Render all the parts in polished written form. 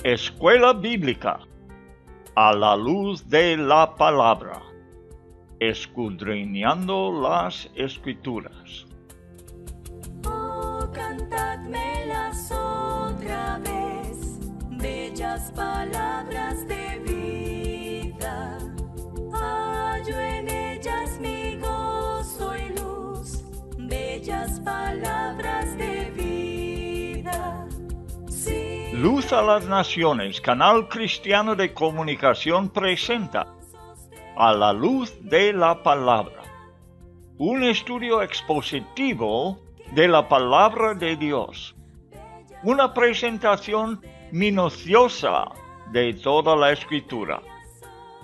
Escuela Bíblica a la luz de la palabra, escudriñando las Escrituras. Oh, cantadmelas otra vez, bellas palabras de vida. Hallo en ellas mi gozo y luz, bellas palabras de vida. Sí. Luz a las Naciones, canal cristiano de comunicación presenta A la luz de la palabra, un estudio expositivo de la palabra de Dios, una presentación minuciosa de toda la Escritura,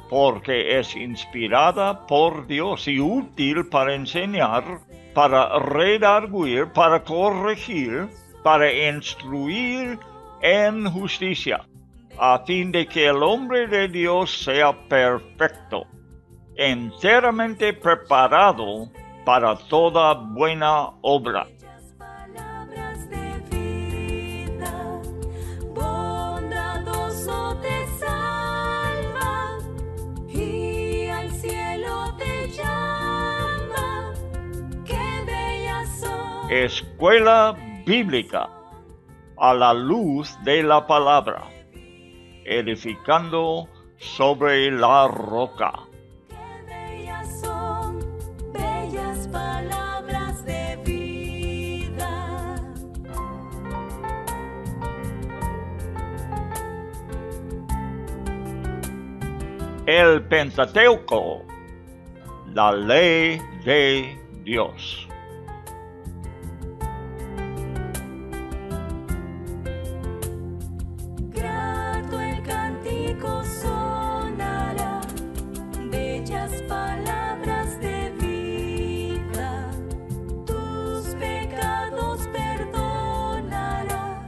porque es inspirada por Dios y útil para enseñar, para redarguir, para corregir, para instruir en justicia, a fin de que el hombre de Dios sea perfecto, enteramente preparado para toda buena obra. Palabras de vida, bondadoso te salva y al cielo te llama. Qué bellas son. Escuela Bíblica a la luz de la palabra, edificando sobre la roca. Qué bellas son, bellas palabras de vida. El Pentateuco, la ley de Dios. Grato el cántico sonará, bellas palabras de vida. Tus pecados perdonará,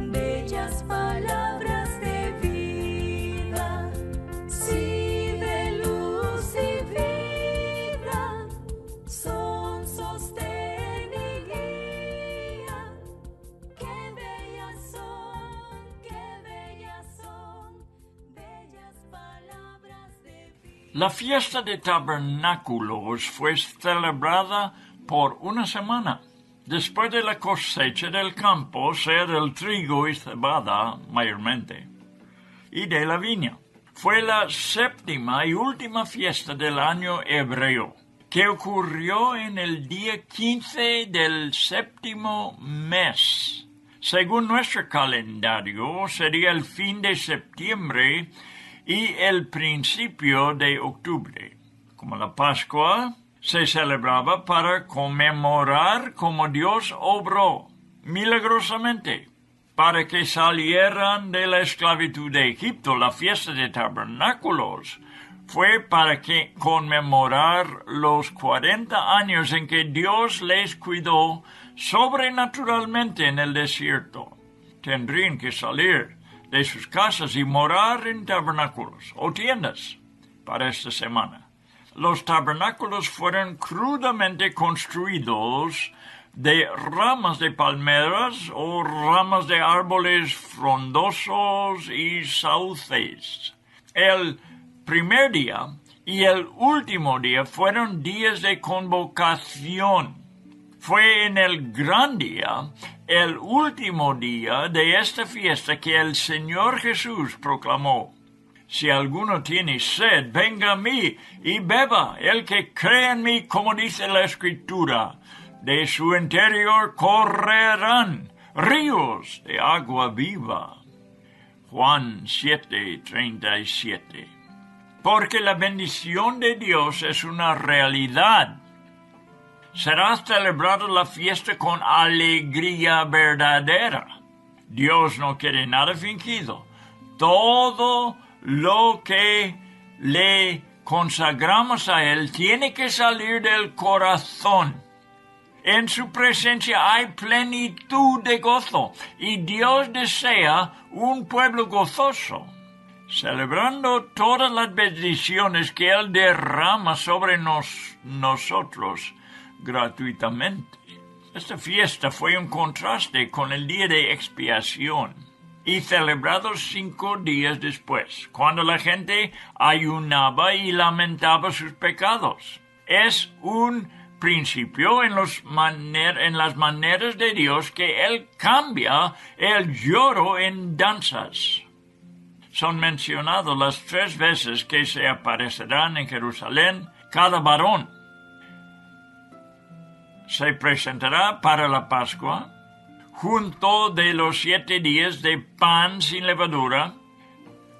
bellas palabras de vida. Sí, de luz y vida, son sostén y guía. Qué bellas son, bellas palabras de vida. La fiesta de tabernáculos fue celebrada por una semana, después de la cosecha del campo, sea del trigo y cebada mayormente, y de la viña. Fue la séptima y última fiesta del año hebreo, que ocurrió en el día 15 del séptimo mes. Según nuestro calendario, sería el fin de septiembre y el principio de octubre. Como la Pascua se celebraba para conmemorar cómo Dios obró milagrosamente para que salieran de la esclavitud de Egipto. La fiesta de tabernáculos fue para que conmemorar los 40 años en que Dios les cuidó sobrenaturalmente en el desierto. Tendrían que salir de sus casas y morar en tabernáculos o tiendas para esta semana. Los tabernáculos fueron crudamente construidos de ramas de palmeras o ramas de árboles frondosos y sauces. El primer día y el último día fueron días de convocación. Fue en el gran día, el último día de esta fiesta, que el Señor Jesús proclamó: si alguno tiene sed, venga a mí y beba. El que cree en mí, como dice la Escritura, de su interior correrán ríos de agua viva. Juan 7:37. Porque la bendición de Dios es una realidad. Será celebrada la fiesta con alegría verdadera. Dios no quiere nada fingido. Todo lo que le consagramos a Él tiene que salir del corazón. En su presencia hay plenitud de gozo y Dios desea un pueblo gozoso, celebrando todas las bendiciones que Él derrama sobre nosotros gratuitamente. Esta fiesta fue un contraste con el día de expiación y celebrados 5 días después, cuando la gente ayunaba y lamentaba sus pecados. Es un principio en las maneras de Dios que Él cambia el lloro en danzas. Son mencionados las 3 veces que se aparecerán en Jerusalén cada varón. Se presentará para la Pascua, junto de los 7 días de pan sin levadura.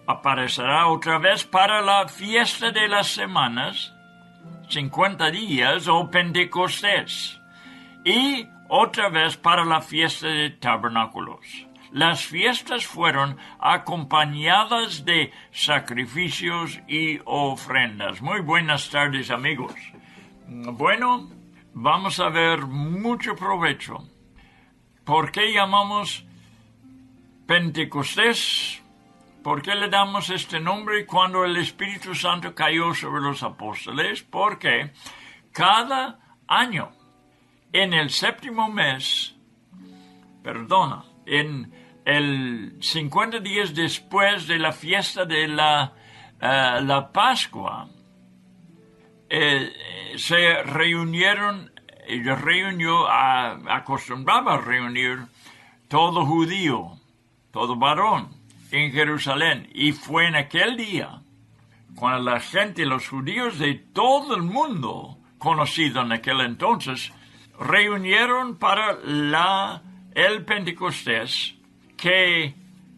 Aparecerá otra vez para la fiesta de las semanas, 50 días o Pentecostés, y otra vez para la fiesta de tabernáculos. Las fiestas fueron acompañadas de sacrificios y ofrendas. Muy buenas tardes, amigos. Bueno, vamos a ver mucho provecho. ¿Por qué llamamos Pentecostés? ¿Por qué le damos este nombre cuando el Espíritu Santo cayó sobre los apóstoles? Porque cada año, en el 7º mes, en el 50 días después de la fiesta de la Pascua, se acostumbraba a reunir todo judío, todo varón, en Jerusalén, y fue en aquel día cuando la gente, los judíos de todo el mundo conocido en aquel entonces, reunieron para el Pentecostés, que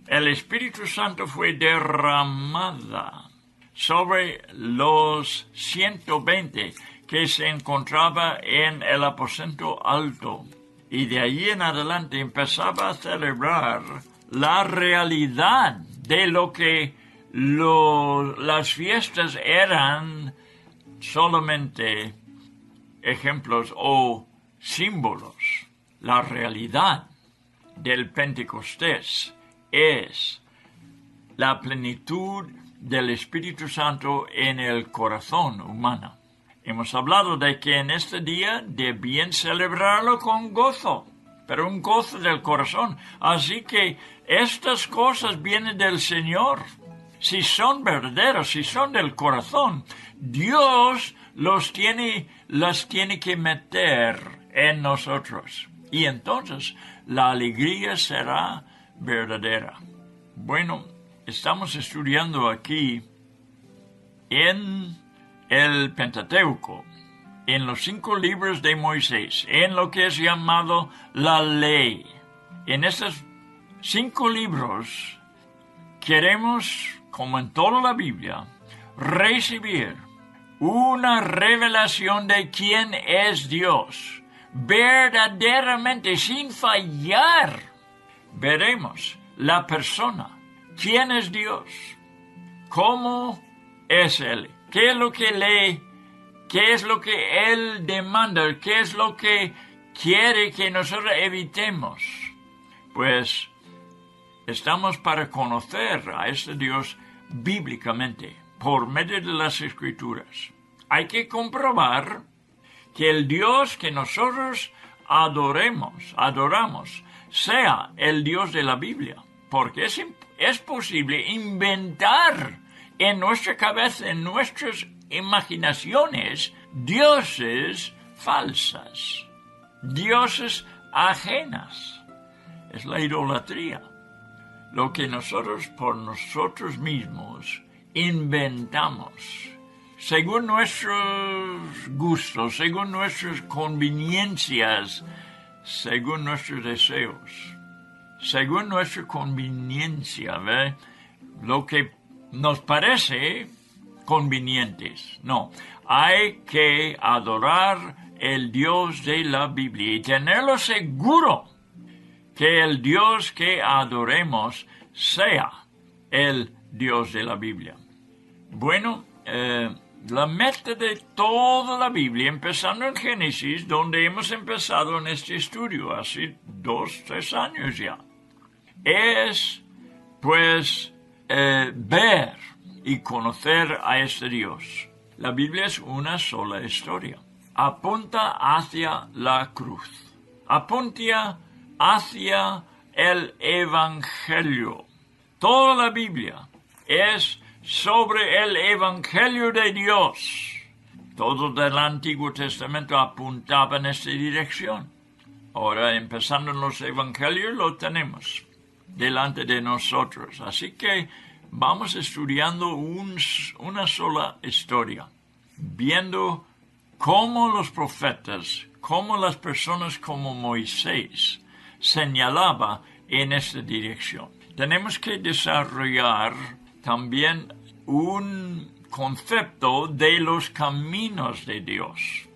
el Espíritu Santo fue derramada sobre los 120 que se encontraba en el aposento alto, y de allí en adelante empezaba a celebrar la realidad de lo que las fiestas eran solamente ejemplos o símbolos. La realidad del Pentecostés es la plenitud del Espíritu Santo en el corazón humano. Hemos hablado de que en este día debían celebrarlo con gozo, pero un gozo del corazón. Así que estas cosas vienen del Señor. Si son verdaderas, si son del corazón, Dios las tiene que meter en nosotros. Y entonces la alegría será verdadera. Bueno, estamos estudiando aquí en el Pentateuco, en los 5 libros de Moisés, en lo que es llamado la ley. En estos 5 libros queremos, como en toda la Biblia, recibir una revelación de quién es Dios, verdaderamente, sin fallar. Veremos la persona, quién es Dios, cómo es Él, qué es lo que Él demanda, qué es lo que quiere que nosotros evitemos. Pues estamos para conocer a este Dios bíblicamente, por medio de las Escrituras. Hay que comprobar que el Dios que nosotros adoramos, sea el Dios de la Biblia, porque es posible inventar en nuestra cabeza, en nuestras imaginaciones, dioses falsas, dioses ajenas. Es la idolatría, lo que nosotros por nosotros mismos inventamos, según nuestros gustos, según nuestras conveniencias, según nuestros deseos, según nuestra conveniencia, ¿ve? Lo que nos parece convenientes. No, hay que adorar el Dios de la Biblia y tenerlo seguro que el Dios que adoremos sea el Dios de la Biblia. Bueno, la meta de toda la Biblia, empezando en Génesis, donde hemos empezado en este estudio hace 2-3 años ya, es, pues, ver y conocer a este Dios. La Biblia es una sola historia. Apunta hacia la cruz. Apunta hacia el Evangelio. Toda la Biblia es sobre el Evangelio de Dios. Todo el Antiguo Testamento apuntaba en esta dirección. Ahora, empezando en los Evangelios, lo tenemos delante de nosotros. Así que vamos estudiando una sola historia, viendo cómo los profetas, cómo las personas como Moisés señalaba en esta dirección. Tenemos que desarrollar también un concepto de los caminos de Dios.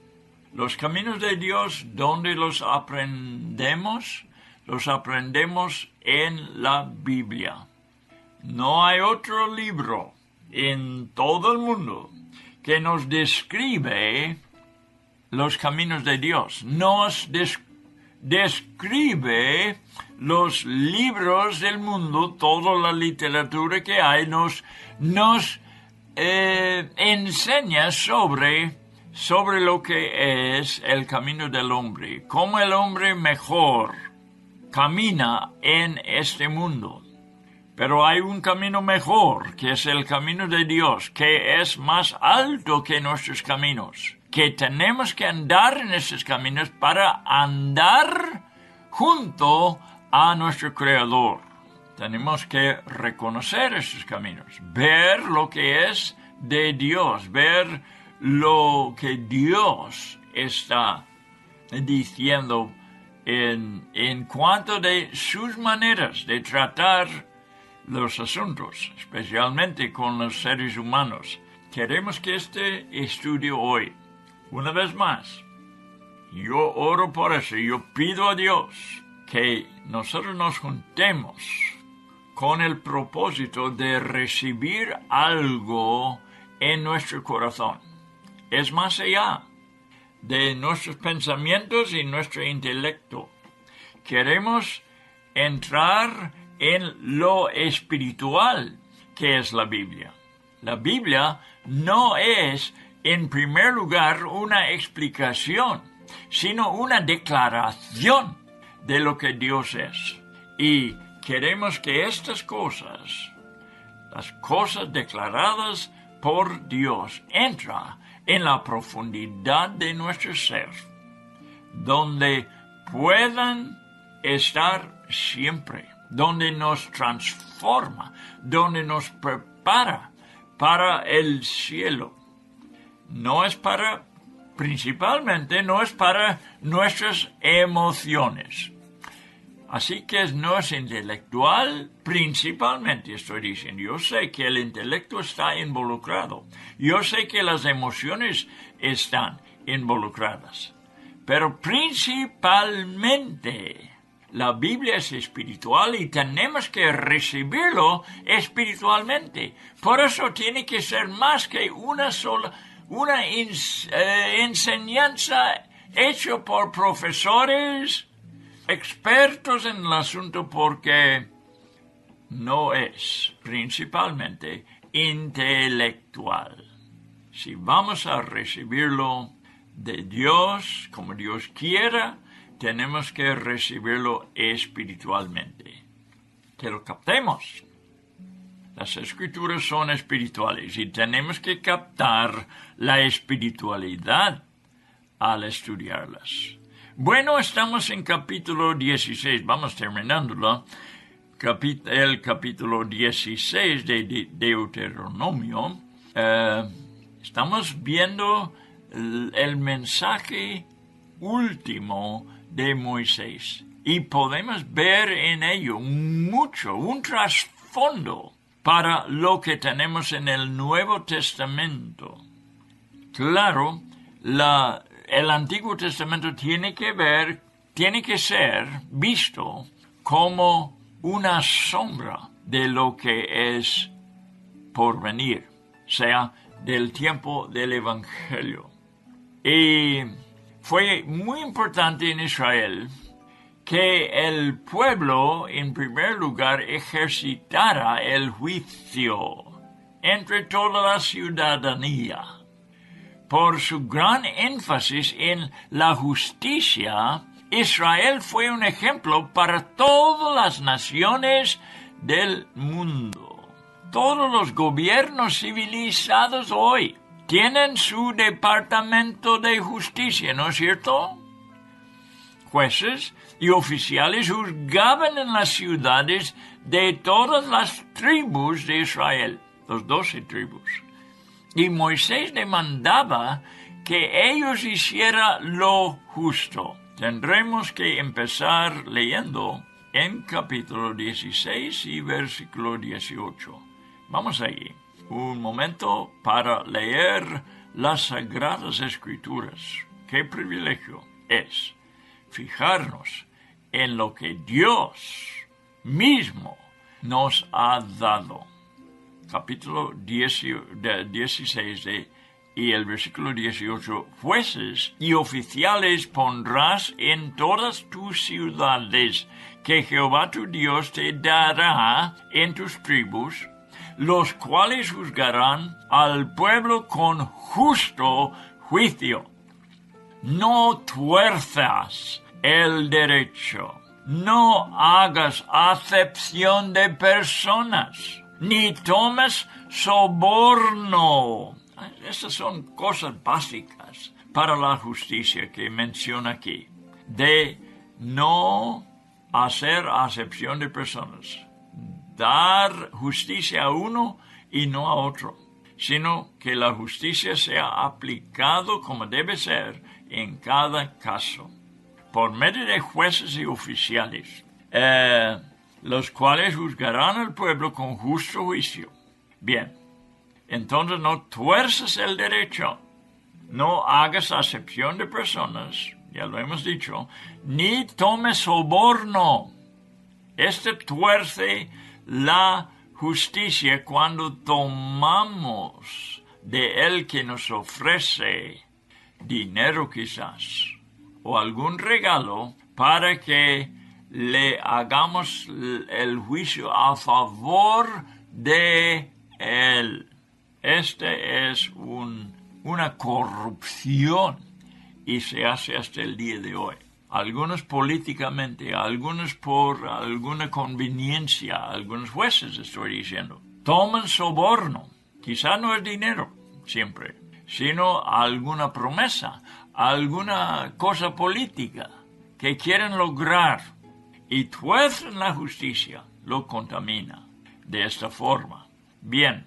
Los caminos de Dios, ¿dónde los aprendemos? Los aprendemos en la Biblia. No hay otro libro en todo el mundo que nos describe los caminos de Dios. Nos describe los libros del mundo, toda la literatura que hay, nos enseña sobre lo que es el camino del hombre, cómo el hombre mejor camina en este mundo. Pero hay un camino mejor, que es el camino de Dios, que es más alto que nuestros caminos, que tenemos que andar en esos caminos para andar junto a nuestro Creador. Tenemos que reconocer esos caminos, ver lo que es de Dios, ver lo que Dios está diciendo en cuanto de sus maneras de tratar los asuntos, especialmente con los seres humanos. Queremos que este estudio hoy, una vez más, yo oro por eso, yo pido a Dios que nosotros nos juntemos con el propósito de recibir algo en nuestro corazón. Es más allá de nuestros pensamientos y nuestro intelecto. Queremos entrar en lo espiritual que es la Biblia. La Biblia no es, en primer lugar, una explicación, sino una declaración de lo que Dios es. Y queremos que estas cosas, las cosas declaradas por Dios, entren en la profundidad de nuestro ser, donde puedan estar siempre, donde nos transforma, donde nos prepara para el cielo. Principalmente no es para nuestras emociones. Así que no es intelectual, principalmente estoy diciendo. Yo sé que el intelecto está involucrado. Yo sé que las emociones están involucradas. Pero principalmente la Biblia es espiritual y tenemos que recibirlo espiritualmente. Por eso tiene que ser más que una enseñanza hecha por profesores expertos en el asunto, porque no es principalmente intelectual. Si vamos a recibirlo de Dios, como Dios quiera, tenemos que recibirlo espiritualmente. Que lo captemos. Las escrituras son espirituales y tenemos que captar la espiritualidad al estudiarlas. Bueno, estamos en capítulo 16, vamos terminándolo. El capítulo 16 de Deuteronomio. Estamos viendo el mensaje último de Moisés. Y podemos ver en ello un trasfondo para lo que tenemos en el Nuevo Testamento. Claro, el Antiguo Testamento tiene que ser visto como una sombra de lo que es por venir, sea del tiempo del Evangelio. Y fue muy importante en Israel que el pueblo, en primer lugar, ejercitara el juicio entre toda la ciudadanía, por su gran énfasis en la justicia Israel fue un ejemplo para todas las naciones del mundo. Todos los gobiernos civilizados hoy tienen su departamento de justicia, ¿no es cierto? Jueces y oficiales juzgaban en las ciudades de todas las tribus de Israel, los 12 tribus. Y Moisés demandaba que ellos hicieran lo justo. Tendremos que empezar leyendo en capítulo 16 y versículo 18. Vamos allí. Un momento para leer las Sagradas Escrituras. Qué privilegio es fijarnos en lo que Dios mismo nos ha dado. Capítulo 16 y el versículo 18. Jueces y oficiales pondrás en todas tus ciudades que Jehová tu Dios te dará en tus tribus, los cuales juzgarán al pueblo con justo juicio. No tuerzas el derecho, no hagas acepción de personas, ni tomes soborno. Estas son cosas básicas para la justicia que menciona aquí. De no hacer acepción de personas. Dar justicia a uno y no a otro, sino que la justicia sea aplicado como debe ser en cada caso, por medio de jueces y oficiales, los cuales juzgarán al pueblo con justo juicio. Bien, entonces no tuerzas el derecho, no hagas acepción de personas, ya lo hemos dicho, ni tomes soborno. Este tuerce la justicia cuando tomamos de él que nos ofrece dinero quizás, o algún regalo para que le hagamos el juicio a favor de él. Este es una corrupción y se hace hasta el día de hoy. Algunos políticamente, algunos por alguna conveniencia, algunos jueces estoy diciendo, toman soborno. Quizá no es dinero siempre, sino alguna promesa, alguna cosa política que quieren lograr y tuercen la justicia, lo contamina de esta forma. Bien,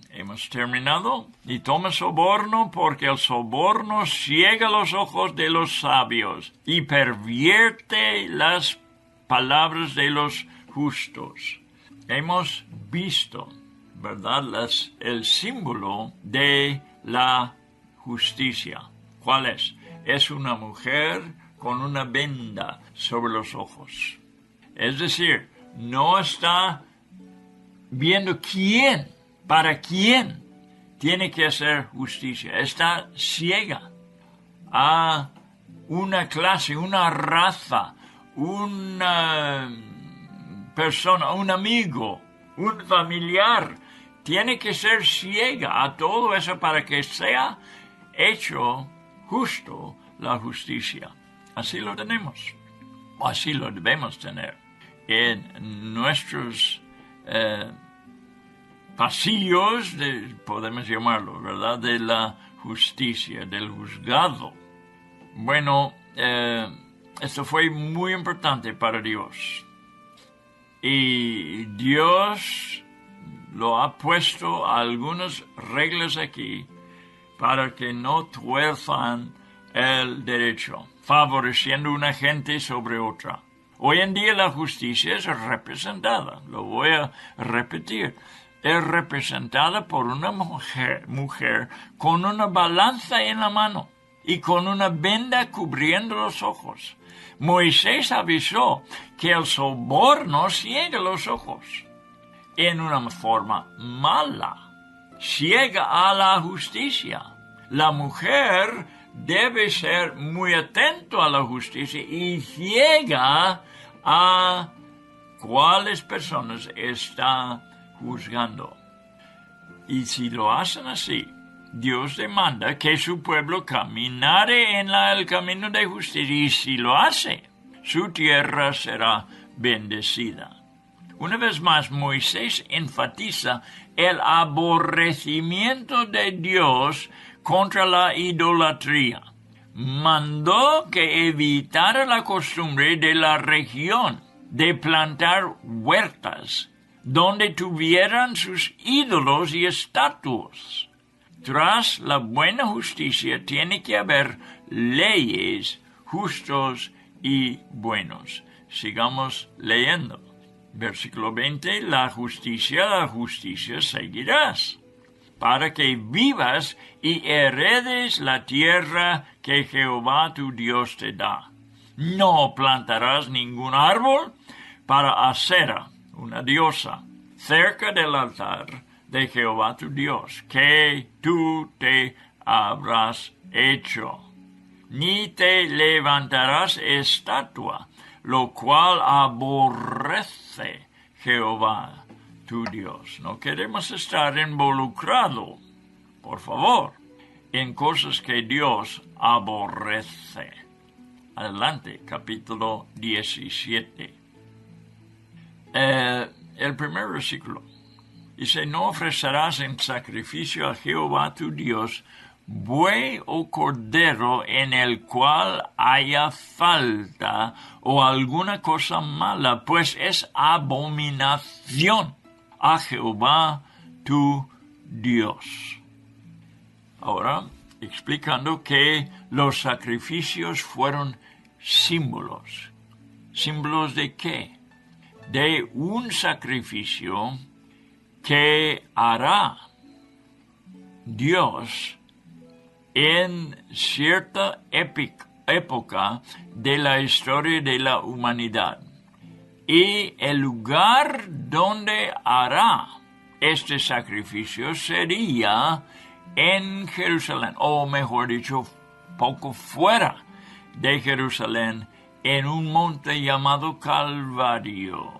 hemos terminado. Y toma soborno porque el soborno ciega los ojos de los sabios y pervierte las palabras de los justos. Hemos visto, ¿verdad?, el símbolo de la justicia. ¿Cuál es? Es una mujer con una venda sobre los ojos. Es decir, no está viendo para quién tiene que hacer justicia. Está ciega a una clase, una raza, una persona, un amigo, un familiar. Tiene que ser ciega a todo eso para que sea hecho justo la justicia. Así lo tenemos, o así lo debemos tener en nuestros pasillos, podemos llamarlo, ¿verdad?, de la justicia, del juzgado. Bueno, esto fue muy importante para Dios. Y Dios lo ha puesto algunas reglas aquí para que no tuerzan el derecho, favoreciendo una gente sobre otra. Hoy en día la justicia es representada, lo voy a repetir, es representada por una mujer con una balanza en la mano y con una venda cubriendo los ojos. Moisés avisó que el soborno ciega los ojos en una forma mala, ciega a la justicia. La mujer debe ser muy atento a la justicia y ciega a cuáles personas está juzgando. Y si lo hacen así, Dios demanda que su pueblo caminare en el camino de justicia, y si lo hace, su tierra será bendecida. Una vez más, Moisés enfatiza el aborrecimiento de Dios contra la idolatría. Mandó que evitara la costumbre de la región de plantar huertas donde tuvieran sus ídolos y estatuas. Tras la buena justicia tiene que haber leyes justos y buenos. Sigamos leyendo. Versículo 20, la justicia seguirás, para que vivas y heredes la tierra que Jehová tu Dios te da. No plantarás ningún árbol para acera, una diosa, cerca del altar de Jehová tu Dios, que tú te habrás hecho. Ni te levantarás estatua, lo cual aborrece Jehová tu Dios. No queremos estar involucrados, por favor, en cosas que Dios aborrece. Adelante, capítulo 17. El primer versículo. Dice, no ofrecerás en sacrificio a Jehová tu Dios buey o cordero en el cual haya falta o alguna cosa mala, pues es abominación a Jehová tu Dios. Ahora, explicando que los sacrificios fueron símbolos. ¿Símbolos de qué? De un sacrificio que hará Dios en cierta época de la historia de la humanidad. Y el lugar donde hará este sacrificio sería en Jerusalén, o mejor dicho, poco fuera de Jerusalén, en un monte llamado Calvario,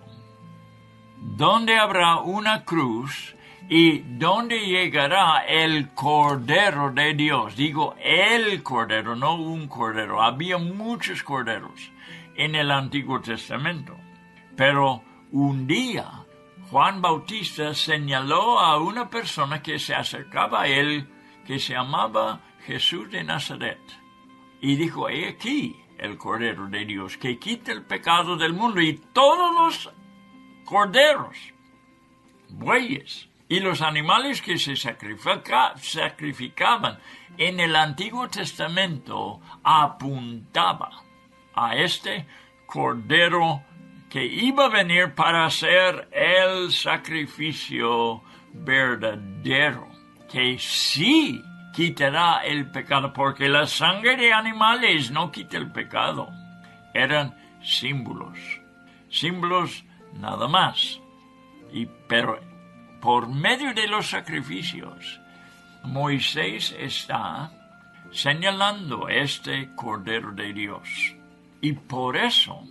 donde habrá una cruz y donde llegará el Cordero de Dios. Digo el Cordero, no un cordero. Había muchos corderos en el Antiguo Testamento. Pero un día Juan Bautista señaló a una persona que se acercaba a él, que se llamaba Jesús de Nazaret. Y dijo, he aquí el Cordero de Dios, que quita el pecado del mundo. Y todos los corderos, bueyes y los animales que se sacrificaban en el Antiguo Testamento apuntaba a este Cordero que iba a venir para hacer el sacrificio verdadero, que sí quitará el pecado, porque la sangre de animales no quita el pecado. Eran símbolos nada más. Pero por medio de los sacrificios, Moisés está señalando este Cordero de Dios. Y por eso,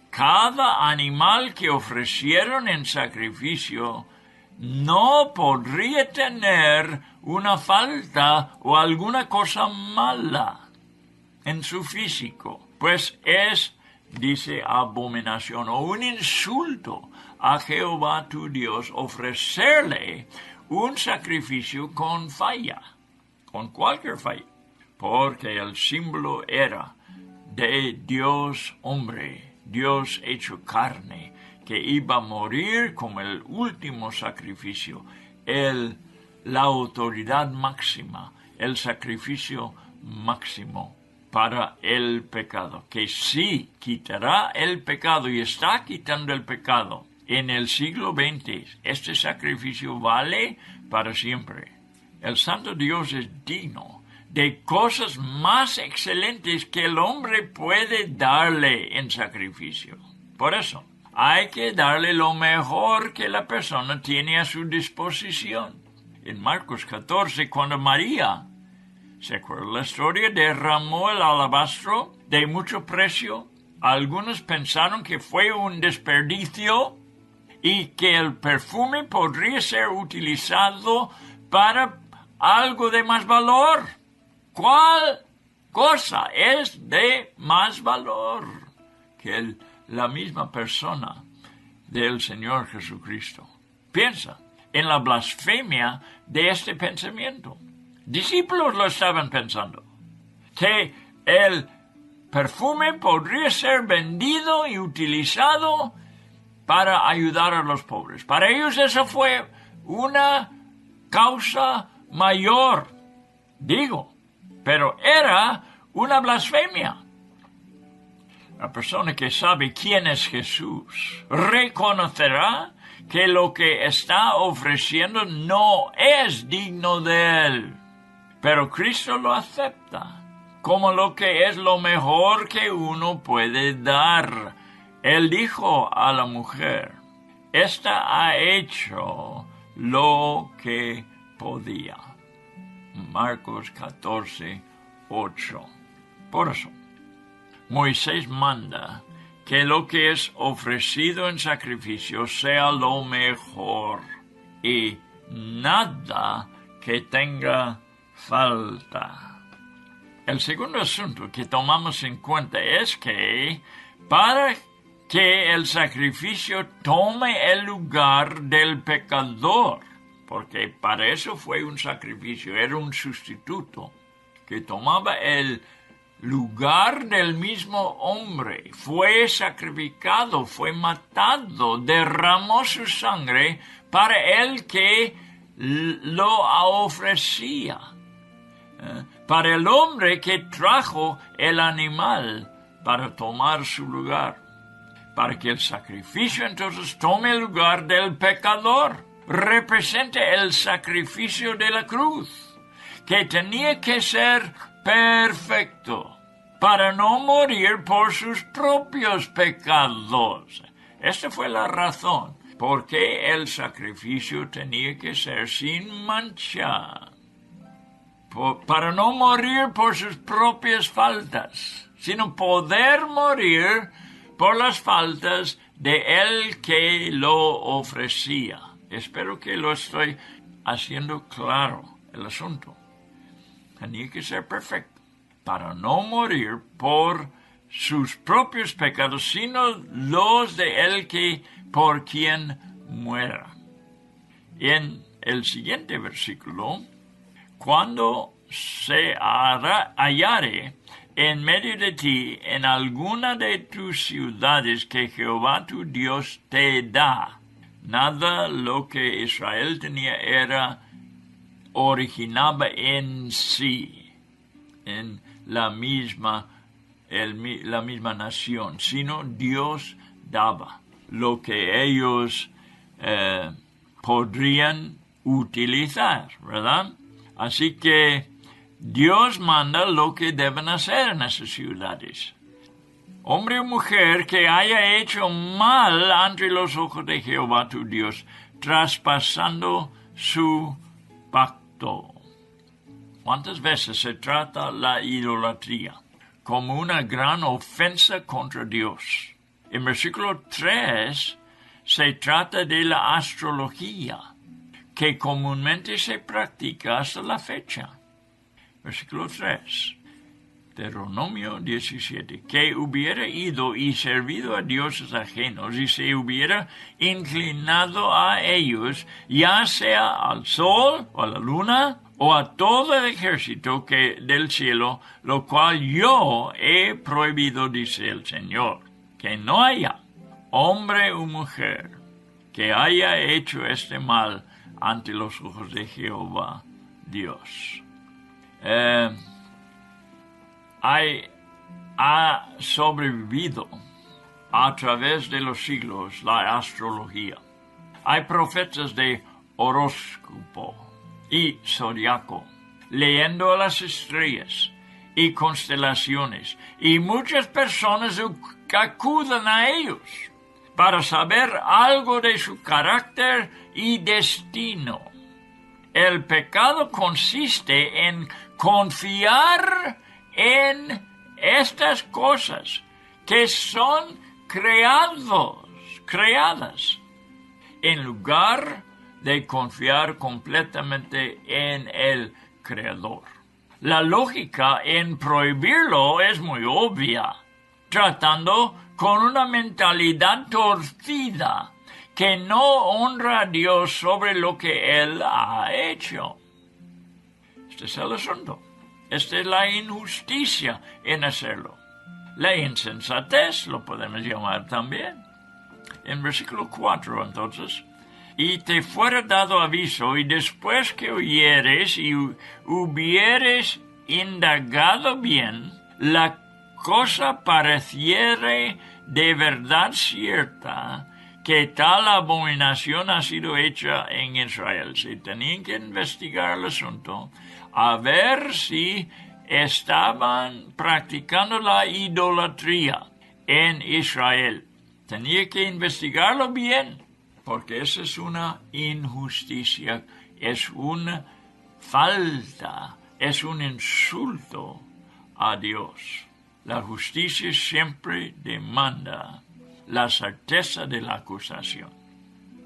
cada animal que ofrecieron en sacrificio no podría tener una falta o alguna cosa mala en su físico, pues es, dice, abominación o un insulto a Jehová tu Dios ofrecerle un sacrificio con falla, con cualquier falla, porque el símbolo era de Dios hombre, Dios hecho carne, que iba a morir como el último sacrificio, la autoridad máxima, el sacrificio máximo para el pecado, que sí quitará el pecado y está quitando el pecado. En el siglo XX, este sacrificio vale para siempre. El Santo Dios es digno de cosas más excelentes que el hombre puede darle en sacrificio. Por eso, hay que darle lo mejor que la persona tiene a su disposición. En Marcos 14, cuando María, ¿se acuerda la historia? Derramó el alabastro de mucho precio. Algunos pensaron que fue un desperdicio y que el perfume podría ser utilizado para algo de más valor. ¿Cuál cosa es de más valor que la misma persona del Señor Jesucristo? Piensa en la blasfemia de este pensamiento. Discípulos lo estaban pensando, que el perfume podría ser vendido y utilizado para ayudar a los pobres. Para ellos eso fue una causa mayor, digo, pero era una blasfemia. La persona que sabe quién es Jesús reconocerá que lo que está ofreciendo no es digno de él, pero Cristo lo acepta como lo que es lo mejor que uno puede dar. Él dijo a la mujer, esta ha hecho lo que podía. Marcos 14, 8. Por eso, Moisés manda que lo que es ofrecido en sacrificio sea lo mejor y nada que tenga falta. El segundo asunto que tomamos en cuenta es que para que el sacrificio tome el lugar del pecador, porque para eso fue un sacrificio, era un sustituto que tomaba el lugar del mismo hombre, fue sacrificado, fue matado, derramó su sangre para el que lo ofrecía, para el hombre que trajo el animal para tomar su lugar, para que el sacrificio entonces tome el lugar del pecador, represente el sacrificio de la cruz, que tenía que ser perfecto para no morir por sus propios pecados. Esta fue la razón por qué el sacrificio tenía que ser sin mancha, para no morir por sus propias faltas, sino poder morir por las faltas de el que lo ofrecía. Espero que lo estoy haciendo claro el asunto. Tenía que ser perfecto para no morir por sus propios pecados, sino los de el que por quien muera. En el siguiente versículo, cuando se hallare en medio de ti en alguna de tus ciudades que Jehová tu Dios te da. Nada lo que Israel tenía originaba en sí, en la misma nación, sino Dios daba lo que ellos podrían utilizar, ¿verdad? Así que Dios manda lo que deben hacer en esas ciudades. Hombre o mujer que haya hecho mal ante los ojos de Jehová tu Dios, traspasando su pacto. ¿Cuántas veces se trata la idolatría como una gran ofensa contra Dios? En versículo 3 se trata de la astrología, que comúnmente se practica hasta la fecha. Versículo 3, Deuteronomio 17, que hubiera ido y servido a dioses ajenos y se hubiera inclinado a ellos, ya sea al sol o a la luna o a todo el ejército del cielo, lo cual yo he prohibido, dice el Señor, que no haya hombre o mujer que haya hecho este mal ante los ojos de Jehová Dios. Ha sobrevivido a través de los siglos la astrología. Hay profetas de horóscopo y zodiaco, leyendo las estrellas y constelaciones, y muchas personas acuden a ellos para saber algo de su carácter y destino. El pecado consiste en confiar en estas cosas que son creadas, en lugar de confiar completamente en el Creador. La lógica en prohibirlo es muy obvia, tratando con una mentalidad torcida que no honra a Dios sobre lo que Él ha hecho. Este es el asunto. Esta es la injusticia en hacerlo. La insensatez lo podemos llamar también. En versículo 4, entonces, y te fuera dado aviso, y después que oyeres y hubieres indagado bien, la cosa pareciere de verdad cierta, que tal abominación ha sido hecha en Israel. Se tenían que investigar el asunto, a ver si estaban practicando la idolatría en Israel. Tenía que investigarlo bien, porque esa es una injusticia, es una falta, es un insulto a Dios. La justicia siempre demanda la certeza de la acusación,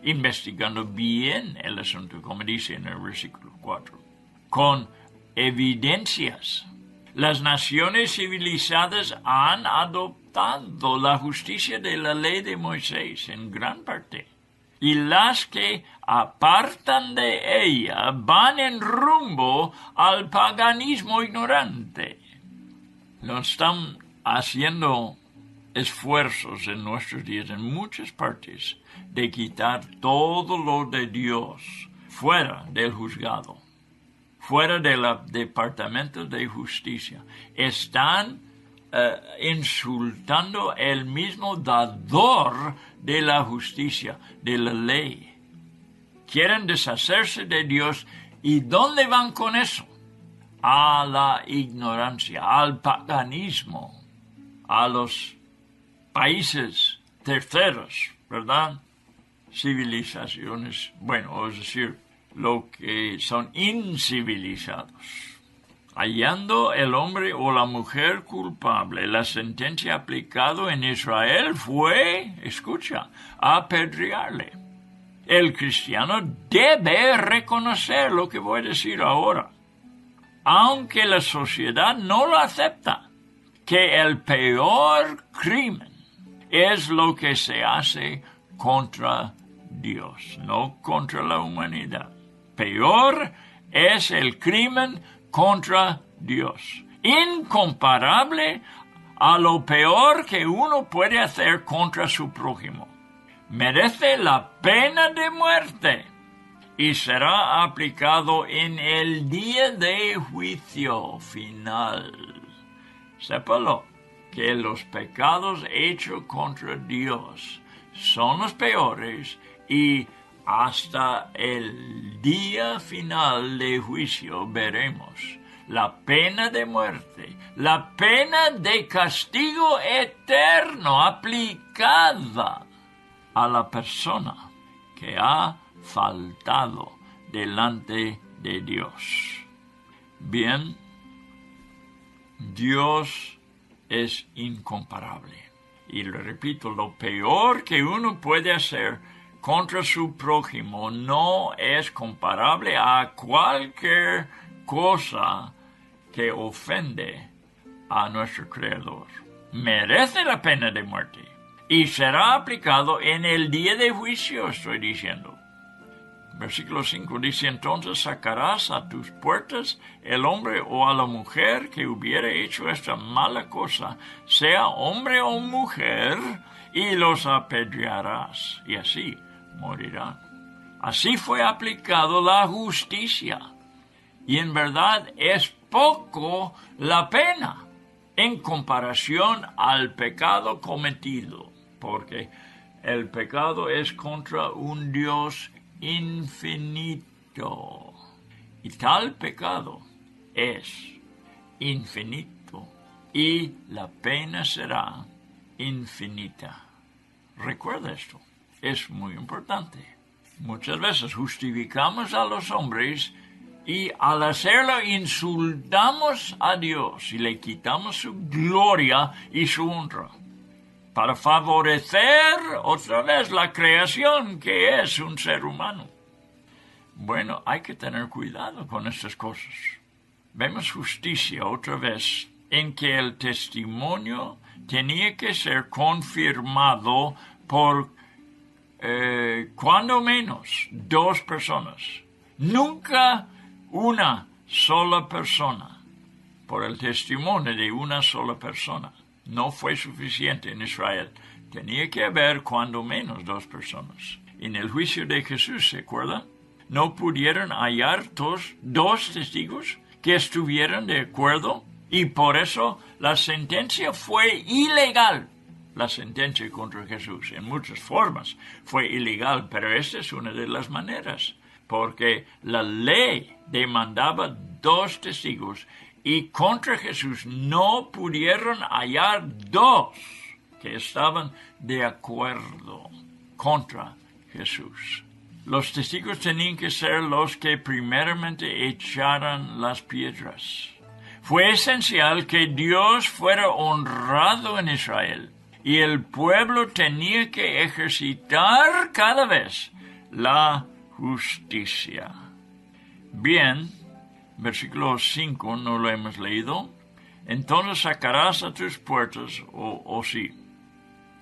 investigando bien el asunto, como dice en el versículo 4, con evidencias. Las naciones civilizadas han adoptado la justicia de la ley de Moisés en gran parte, y las que apartan de ella van en rumbo al paganismo ignorante. Lo están haciendo esfuerzos en nuestros días en muchas partes de quitar todo lo de Dios fuera del juzgado, fuera del Departamento de Justicia. Están insultando el mismo dador de la justicia, de la ley. Quieren deshacerse de Dios. ¿Y dónde van con eso? A la ignorancia, al paganismo, a los países terceros, ¿verdad? Civilizaciones, bueno, es decir, lo que son incivilizados. Hallando el hombre o la mujer culpable, la sentencia aplicada en Israel fue, escucha, apedrearle. El cristiano debe reconocer lo que voy a decir ahora, aunque la sociedad no lo acepta, que el peor crimen es lo que se hace contra Dios, no contra la humanidad. Peor es el crimen contra Dios, incomparable a lo peor que uno puede hacer contra su prójimo. Merece la pena de muerte y será aplicado en el día de juicio final. Sépalo, que los pecados hechos contra Dios son los peores y hasta el día final de juicio veremos la pena de muerte, la pena de castigo eterno aplicada a la persona que ha faltado delante de Dios. Bien, Dios es incomparable. Y le repito, lo peor que uno puede hacer contra su prójimo no es comparable a cualquier cosa que ofende a nuestro Creador. Merece la pena de muerte y será aplicado en el día de juicio, estoy diciendo. Versículo 5 dice, entonces sacarás a tus puertas el hombre o a la mujer que hubiere hecho esta mala cosa, sea hombre o mujer, y los apedrearás, y así morirán. Así fue aplicado la justicia, y en verdad es poco la pena en comparación al pecado cometido, porque el pecado es contra un Dios infinito. Y tal pecado es infinito y la pena será infinita. Recuerda esto, es muy importante. Muchas veces justificamos a los hombres y al hacerlo insultamos a Dios y le quitamos su gloria y su honra, para favorecer otra vez la creación que es un ser humano. Bueno, hay que tener cuidado con estas cosas. Vemos justicia otra vez en que el testimonio tenía que ser confirmado por cuando menos 2 personas. Nunca una sola persona. Por el testimonio de una sola persona. No fue suficiente en Israel. Tenía que haber cuando menos 2 personas. En el juicio de Jesús, ¿se acuerdan? No pudieron hallar dos testigos que estuvieran de acuerdo y por eso la sentencia fue ilegal. La sentencia contra Jesús en muchas formas fue ilegal, pero esta es una de las maneras, porque la ley demandaba 2 testigos y contra Jesús no pudieron hallar 2 que estaban de acuerdo contra Jesús. Los testigos tenían que ser los que primeramente echaran las piedras. Fue esencial que Dios fuera honrado en Israel y el pueblo tenía que ejercitar cada vez la justicia. Bien, versículo 5 no lo hemos leído. Entonces sacarás a tus puertas, o sí.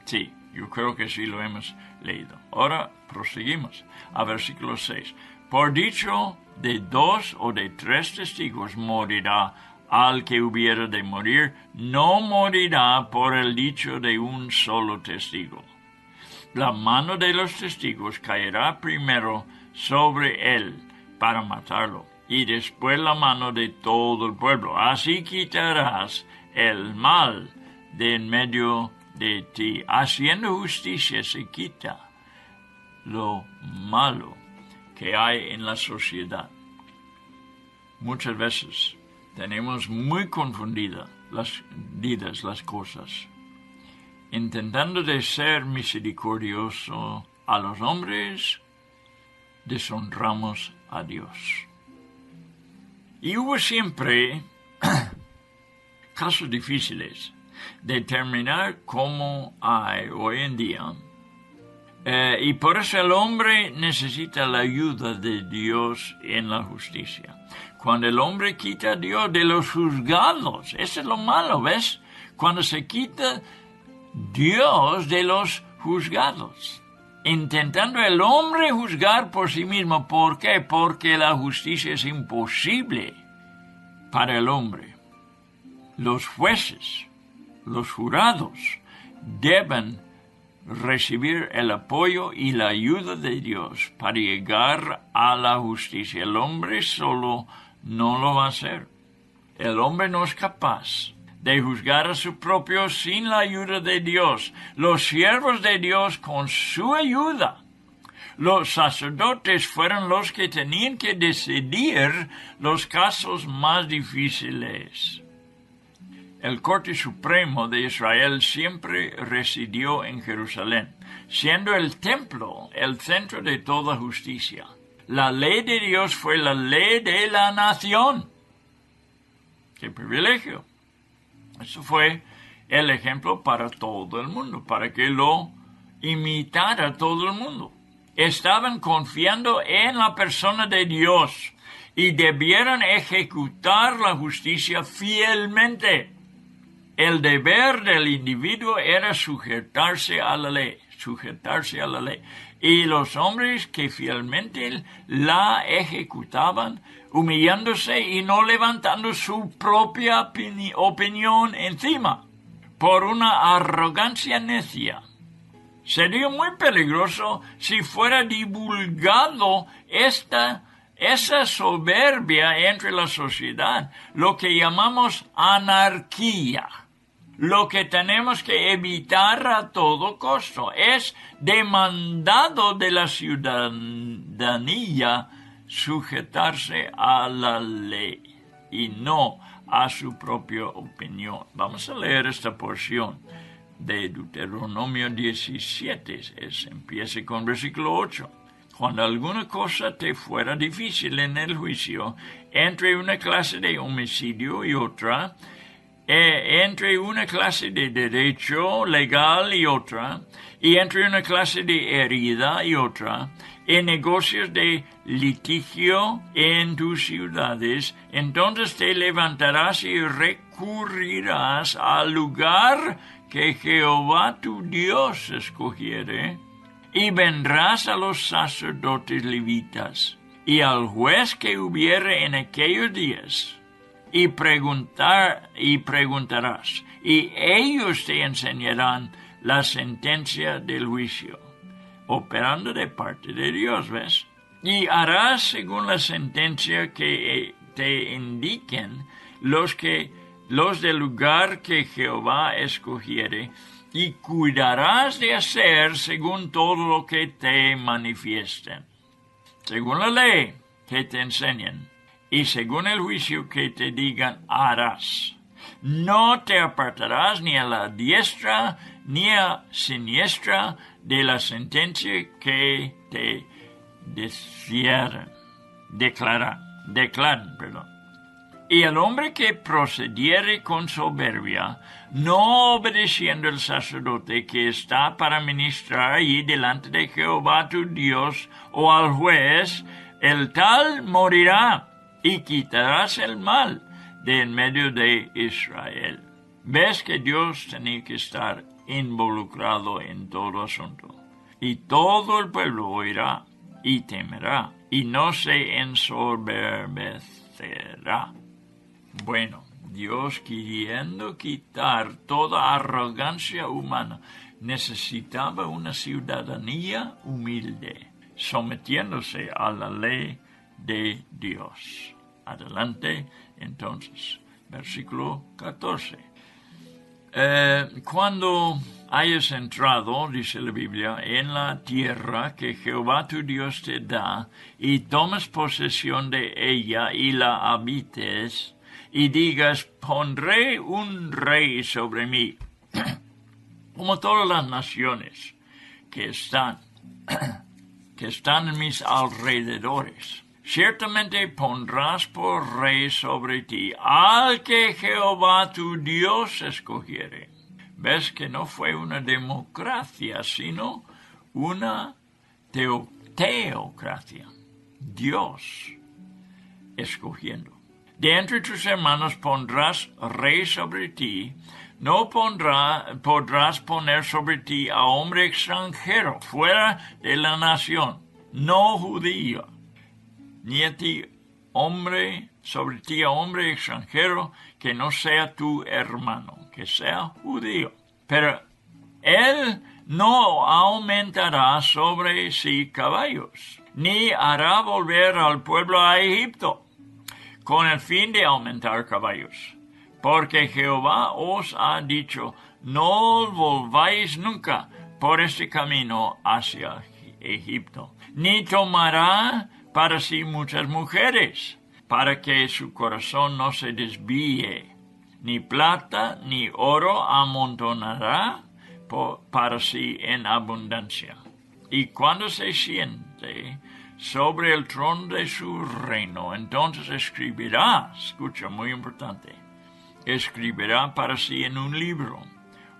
Sí, yo creo que sí lo hemos leído. Ahora proseguimos a versículo 6. Por dicho de 2 o de 3 testigos morirá al que hubiera de morir, no morirá por el dicho de un solo testigo. La mano de los testigos caerá primero sobre él para matarlo, y después la mano de todo el pueblo. Así quitarás el mal de en medio de ti. Haciendo justicia se quita lo malo que hay en la sociedad. Muchas veces tenemos muy confundidas las cosas. Intentando de ser misericordioso a los hombres, deshonramos a Dios. Y hubo siempre casos difíciles de determinar cómo hay hoy en día. Y por eso el hombre necesita la ayuda de Dios en la justicia. Cuando el hombre quita a Dios de los juzgados, eso es lo malo, ¿ves? Cuando se quita Dios de los juzgados, intentando el hombre juzgar por sí mismo. ¿Por qué? Porque la justicia es imposible para el hombre. Los jueces, los jurados, deben recibir el apoyo y la ayuda de Dios para llegar a la justicia. El hombre solo no lo va a hacer. El hombre no es capaz de juzgar a su propio sin la ayuda de Dios. Los siervos de Dios, con su ayuda, los sacerdotes fueron los que tenían que decidir los casos más difíciles. El Corte Supremo de Israel siempre residió en Jerusalén, siendo el templo el centro de toda justicia. La ley de Dios fue la ley de la nación. ¡Qué privilegio! Eso fue el ejemplo para todo el mundo, para que lo imitara todo el mundo. Estaban confiando en la persona de Dios y debieron ejecutar la justicia fielmente. El deber del individuo era sujetarse a la ley. Y los hombres que fielmente la ejecutaban, humillándose y no levantando su propia opinión encima, por una arrogancia necia. Sería muy peligroso si fuera divulgado esa soberbia entre la sociedad, lo que llamamos anarquía. Lo que tenemos que evitar a todo costo es demandado de la ciudadanía sujetarse a la ley y no a su propia opinión. Vamos a leer esta porción de Deuteronomio 17. Empieza con versículo 8. Cuando alguna cosa te fuera difícil en el juicio, entre una clase de homicidio y otra, entre una clase de derecho legal y otra, y entre una clase de herida y otra, en negocios de litigio en tus ciudades, entonces te levantarás y recurrirás al lugar que Jehová tu Dios escogiere, y vendrás a los sacerdotes levitas, y al juez que hubiere en aquellos días, y preguntarás, y ellos te enseñarán la sentencia del juicio, operando de parte de Dios, ¿ves? Y harás según la sentencia que te indiquen los del lugar que Jehová escogiere, y cuidarás de hacer según todo lo que te manifiesten, según la ley que te enseñen, y según el juicio que te digan harás. No te apartarás ni a la diestra ni a siniestra de la sentencia que te declaran. Y el hombre que procediere con soberbia, no obedeciendo al sacerdote que está para ministrar allí delante de Jehová tu Dios, o al juez, el tal morirá, y quitarás el mal de en medio de Israel. Ves que Dios tenía que estar involucrado en todo asunto. Y todo el pueblo oirá y temerá, y no se ensoberbecerá. Bueno, Dios, queriendo quitar toda arrogancia humana, necesitaba una ciudadanía humilde, sometiéndose a la ley de Dios. Adelante, entonces, versículo 14. Cuando hayas entrado, dice la Biblia, en la tierra que Jehová tu Dios te da, y tomes posesión de ella y la habites, y digas, pondré un rey sobre mí, como todas las naciones que están en mis alrededores. Ciertamente pondrás por rey sobre ti al que Jehová tu Dios escogiere. Ves que no fue una democracia, sino una teocracia. Dios escogiendo. De entre tus hermanos pondrás rey sobre ti. No podrás poner sobre ti a hombre extranjero, fuera de la nación, no judío, ni a ti sobre ti a hombre extranjero que no sea tu hermano, que sea judío. Pero él no aumentará sobre sí caballos, ni hará volver al pueblo a Egipto, con el fin de aumentar caballos. Porque Jehová os ha dicho, no volváis nunca por este camino hacia Egipto, ni tomará para sí muchas mujeres, para que su corazón no se desvíe. Ni plata ni oro amontonará para sí en abundancia. Y cuando se siente sobre el trono de su reino, entonces escribirá, escucha, muy importante, escribirá para sí en un libro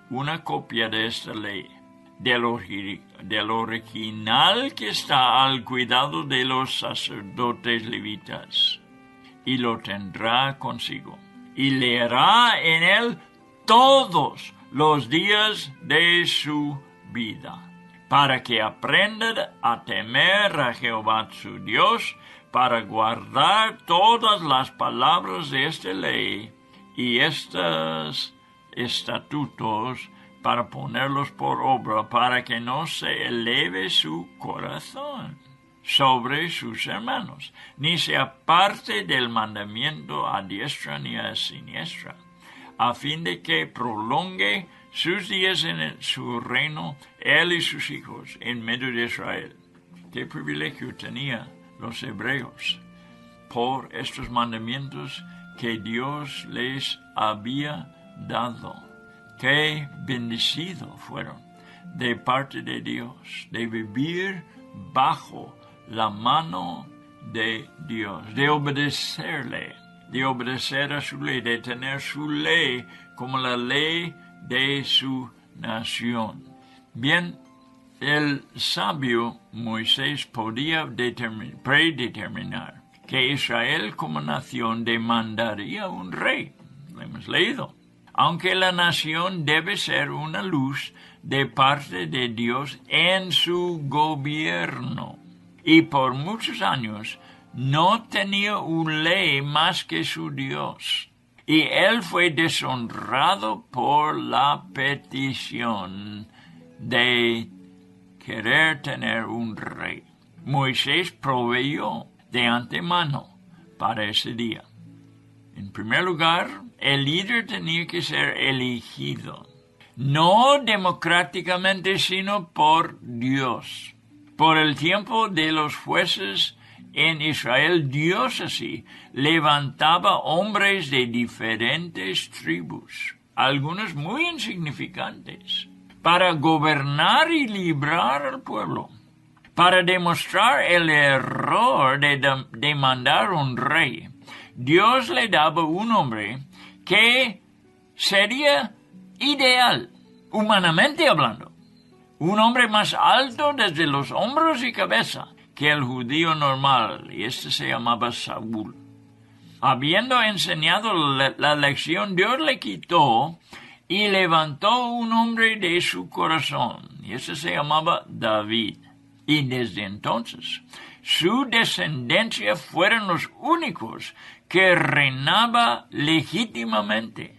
una copia de esta ley, del original que está al cuidado de los sacerdotes levitas, y lo tendrá consigo, y leerá en él todos los días de su vida, para que aprenda a temer a Jehová su Dios, para guardar todas las palabras de esta ley y estos estatutos, para ponerlos por obra, para que no se eleve su corazón sobre sus hermanos, ni se aparte del mandamiento a diestra ni a siniestra, a fin de que prolongue sus días en su reino, él y sus hijos, en medio de Israel. Qué privilegio tenía los hebreos por estos mandamientos que Dios les había dado. Qué bendecidos fueron de parte de Dios, de vivir bajo la mano de Dios, de obedecerle, de obedecer a su ley, de tener su ley como la ley de su nación. Bien, El sabio Moisés podía predeterminar que Israel como nación demandaría un rey. Lo hemos leído. Aunque la nación debe ser una luz de parte de Dios en su gobierno. Y por muchos años no tenía una ley más que su Dios. Y él fue deshonrado por la petición de querer tener un rey. Moisés proveyó de antemano para ese día. En primer lugar, el líder tenía que ser elegido, no democráticamente, sino por Dios. Por el tiempo de los jueces en Israel, Dios así levantaba hombres de diferentes tribus, algunos muy insignificantes, para gobernar y librar al pueblo. Para demostrar el error de demandar un rey, Dios le daba un hombre que sería ideal, humanamente hablando. Un hombre más alto desde los hombros y cabeza que el judío normal, y este se llamaba Saúl. Habiendo enseñado la lección, Dios le quitó y levantó un hombre de su corazón, y este se llamaba David. Y desde entonces, su descendencia fueron los únicos que reinaba legítimamente,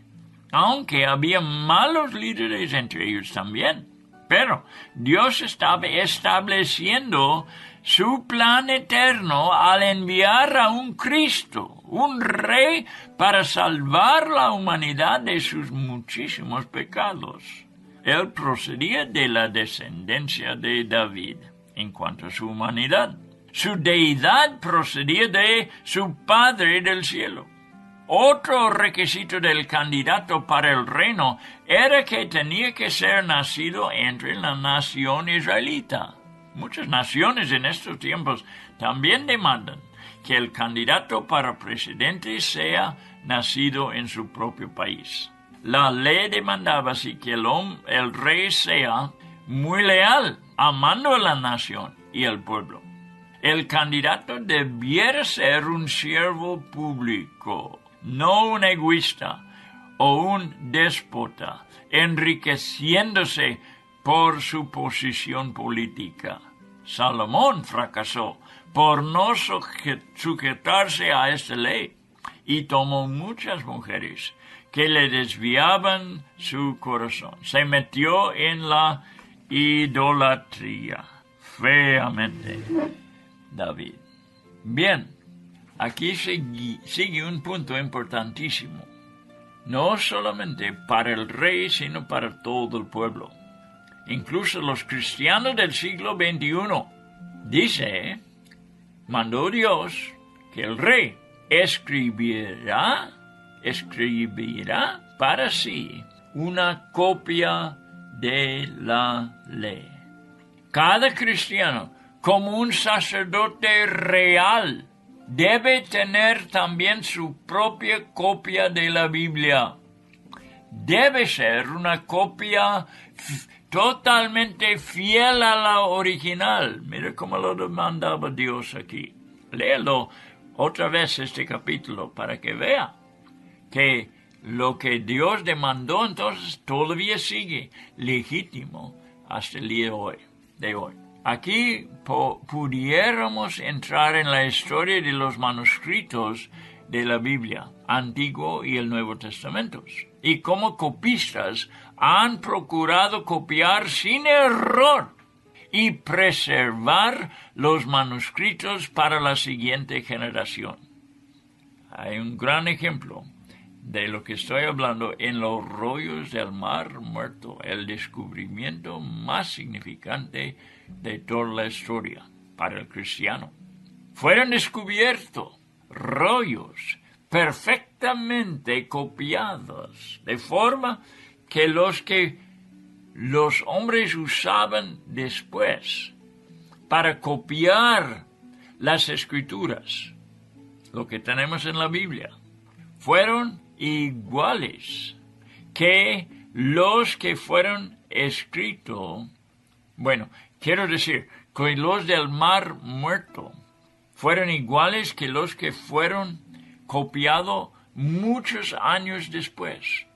aunque había malos líderes entre ellos también. Pero Dios estaba estableciendo su plan eterno al enviar a un Cristo, un rey, para salvar la humanidad de sus muchísimos pecados. Él procedía de la descendencia de David en cuanto a su humanidad. Su deidad procedía de su Padre del cielo. Otro requisito del candidato para el reino era que tenía que ser nacido entre la nación israelita. Muchas naciones en estos tiempos también demandan que el candidato para presidente sea nacido en su propio país. La ley demandaba así que el rey sea muy leal, amando a la nación y al pueblo. El candidato debiera ser un siervo público, no un egoísta o un déspota, enriqueciéndose por su posición política. Salomón fracasó por no sujetarse a esta ley y tomó muchas mujeres que le desviaban su corazón. Se metió en la idolatría feamente. David. Bien, aquí sigue un punto importantísimo, no solamente para el rey, sino para todo el pueblo, incluso los cristianos del siglo XXI. Dice, mandó Dios que el rey escribirá para sí una copia de la ley. Cada cristiano, como un sacerdote real, debe tener también su propia copia de la Biblia. Debe ser una copia totalmente fiel a la original. Mira cómo lo demandaba Dios aquí. Léelo otra vez este capítulo para que vea que lo que Dios demandó entonces todavía sigue legítimo hasta el día de hoy. Aquí pudiéramos entrar en la historia de los manuscritos de la Biblia, Antiguo y el Nuevo Testamentos, y cómo copistas han procurado copiar sin error y preservar los manuscritos para la siguiente generación. Hay un gran ejemplo de lo que estoy hablando en los rollos del Mar Muerto, el descubrimiento más significante de toda la historia para el cristiano. Fueron descubiertos rollos perfectamente copiados, de forma que los hombres usaban después para copiar las escrituras, lo que tenemos en la Biblia, fueron iguales que los que fueron escritos, Quiero decir, que los del Mar Muerto fueron iguales que los que fueron copiados muchos años después.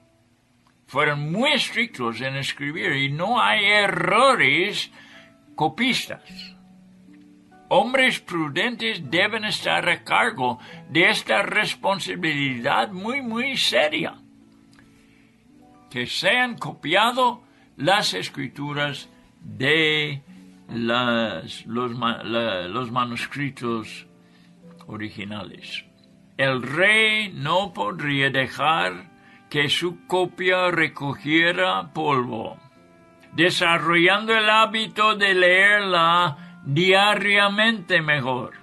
Fueron muy estrictos en escribir y no hay errores copistas. Hombres prudentes deben estar a cargo de esta responsabilidad muy, muy seria. Que sean copiado las escrituras de los manuscritos originales. El rey no podría dejar que su copia recogiera polvo, desarrollando el hábito de leerla diariamente mejor.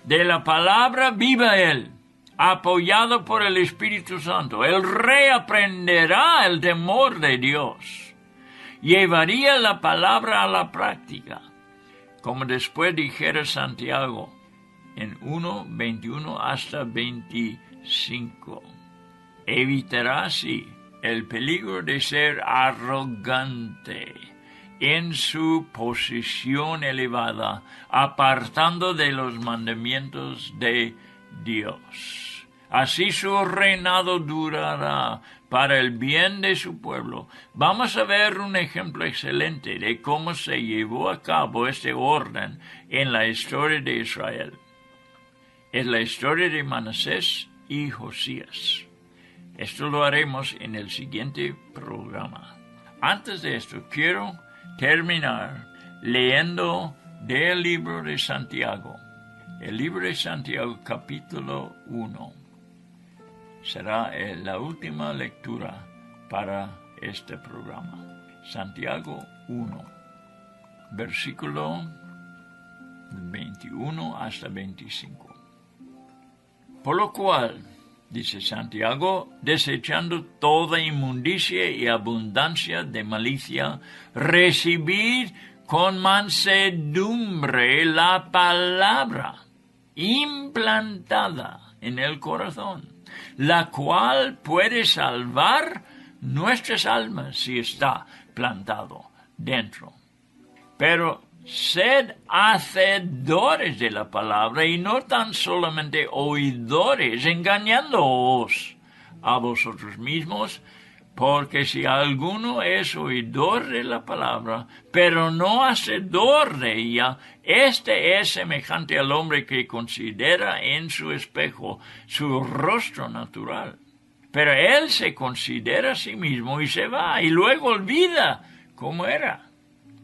De la palabra viva él, apoyado por el Espíritu Santo. El rey aprenderá el temor de Dios. Llevaría la palabra a la práctica, como después dijera Santiago en 1:21 hasta 25. Evitará así el peligro de ser arrogante en su posición elevada, apartando de los mandamientos de Dios. Así su reinado durará para el bien de su pueblo. Vamos a ver un ejemplo excelente de cómo se llevó a cabo este orden en la historia de Israel. Es la historia de Manasés y Josías. Esto lo haremos en el siguiente programa. Antes de esto, quiero terminar leyendo del libro de Santiago. El libro de Santiago, capítulo 1. Será la última lectura para este programa. Santiago 1, versículo 21 hasta 25. Por lo cual, dice Santiago, desechando toda inmundicia y abundancia de malicia, recibid con mansedumbre la palabra implantada en el corazón, la cual puede salvar nuestras almas si está plantado dentro. Pero sed hacedores de la palabra y no tan solamente oidores, engañándoos a vosotros mismos, porque si alguno es oidor de la palabra, pero no hacedor de ella, este es semejante al hombre que considera en su espejo su rostro natural. Pero él se considera a sí mismo y se va, y luego olvida cómo era.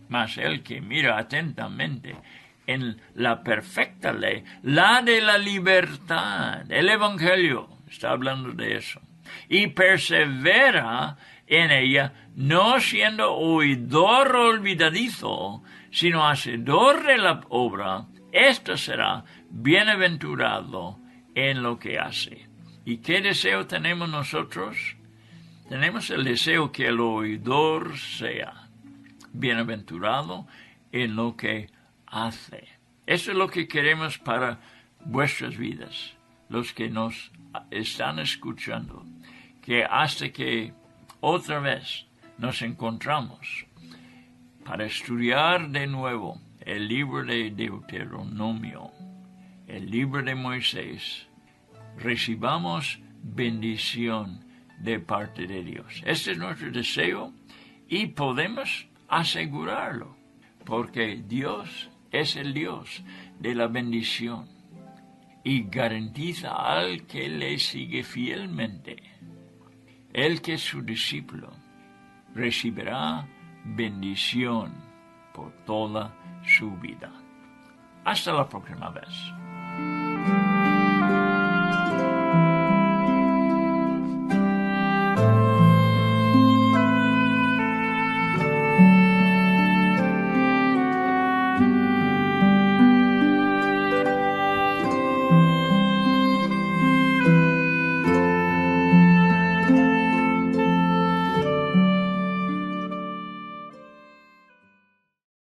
Mas el que mira atentamente en la perfecta ley, la de la libertad, el Evangelio, está hablando de eso, y persevera en ella, no siendo oidor olvidadizo, sino hacedor de la obra, éste será bienaventurado en lo que hace. ¿Y qué deseo tenemos nosotros? Tenemos el deseo que el oidor sea bienaventurado en lo que hace. Eso es lo que queremos para vuestras vidas, los que nos están escuchando, que hasta que otra vez nos encontramos para estudiar de nuevo el libro de Deuteronomio, el libro de Moisés, recibamos bendición de parte de Dios. Este es nuestro deseo y podemos asegurarlo, porque Dios es el Dios de la bendición y garantiza al que le sigue fielmente. El que es su discípulo recibirá bendición por toda su vida. Hasta la próxima vez.